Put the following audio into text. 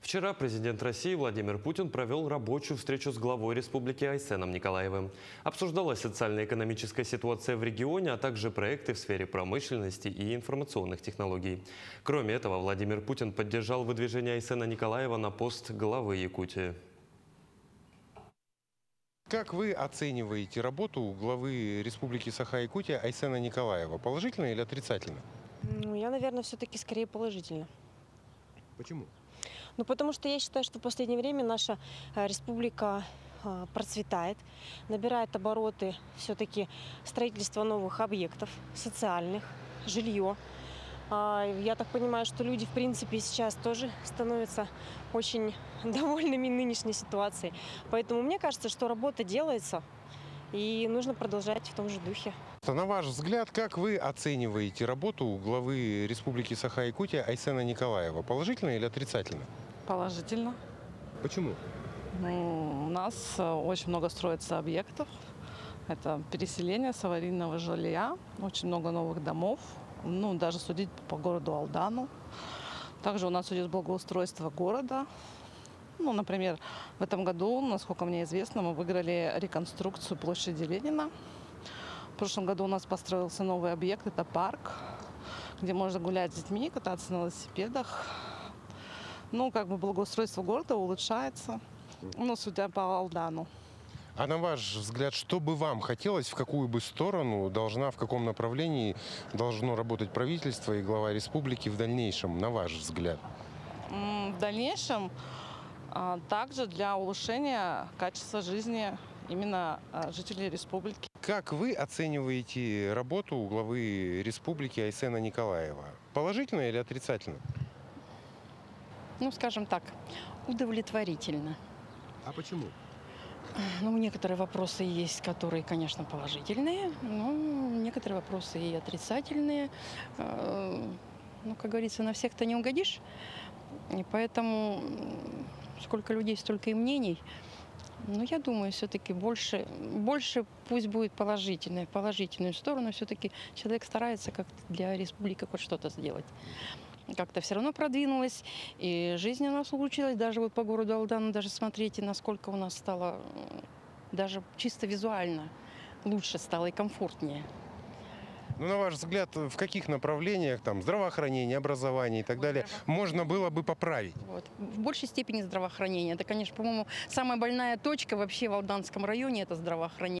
Вчера президент России Владимир Путин провел рабочую встречу с главой республики Айсеном Николаевым. Обсуждалась социально-экономическая ситуация в регионе, а также проекты в сфере промышленности и информационных технологий. Кроме этого, Владимир Путин поддержал выдвижение Айсена Николаева на пост главы Якутии. Как вы оцениваете работу главы Республики Саха-Якутия Айсена Николаева? Положительно или отрицательно? Я, наверное, все-таки скорее положительно. Почему? Потому что я считаю, что в последнее время наша республика процветает, набирает обороты все-таки строительство новых объектов социальных, жилье. Я так понимаю, что люди, в принципе, сейчас тоже становятся очень довольными нынешней ситуацией. Поэтому мне кажется, что работа делается, и нужно продолжать в том же духе. На ваш взгляд, как вы оцениваете работу главы Республики Саха-Якутия Айсена Николаева? Положительно или отрицательно? Положительно. Почему? У нас очень много строится объектов. Это переселение с аварийного жилья, очень много новых домов. Даже судить по городу Алдану. Также у нас идет благоустройство города. Например, в этом году, насколько мне известно, мы выиграли реконструкцию площади Ленина. В прошлом году у нас построился новый объект, это парк, где можно гулять с детьми, кататься на велосипедах. Благоустройство города улучшается, судя по Алдану. А на ваш взгляд, что бы вам хотелось, в какую бы сторону в каком направлении должно работать правительство и глава республики в дальнейшем, на ваш взгляд? В дальнейшем также для улучшения качества жизни именно жителей республики. Как вы оцениваете работу главы республики Айсена Николаева? Положительно или отрицательно? Скажем так, удовлетворительно. А почему? Некоторые вопросы есть, которые, конечно, положительные, но некоторые вопросы и отрицательные. Как говорится, на всех-то не угодишь. И поэтому сколько людей, столько и мнений. Я думаю, все-таки больше пусть будет положительное, в положительную сторону. Все-таки человек старается как-то для республики хоть что-то сделать. Как-то все равно продвинулась, и жизнь у нас улучшилась. Даже по городу Алдану, даже смотрите, насколько у нас стало, даже чисто визуально лучше стало и комфортнее. На ваш взгляд, в каких направлениях, здравоохранение, образование и так далее, можно было бы поправить? В большей степени здравоохранение. Это, конечно, по-моему, самая больная точка вообще в Алданском районе – это здравоохранение.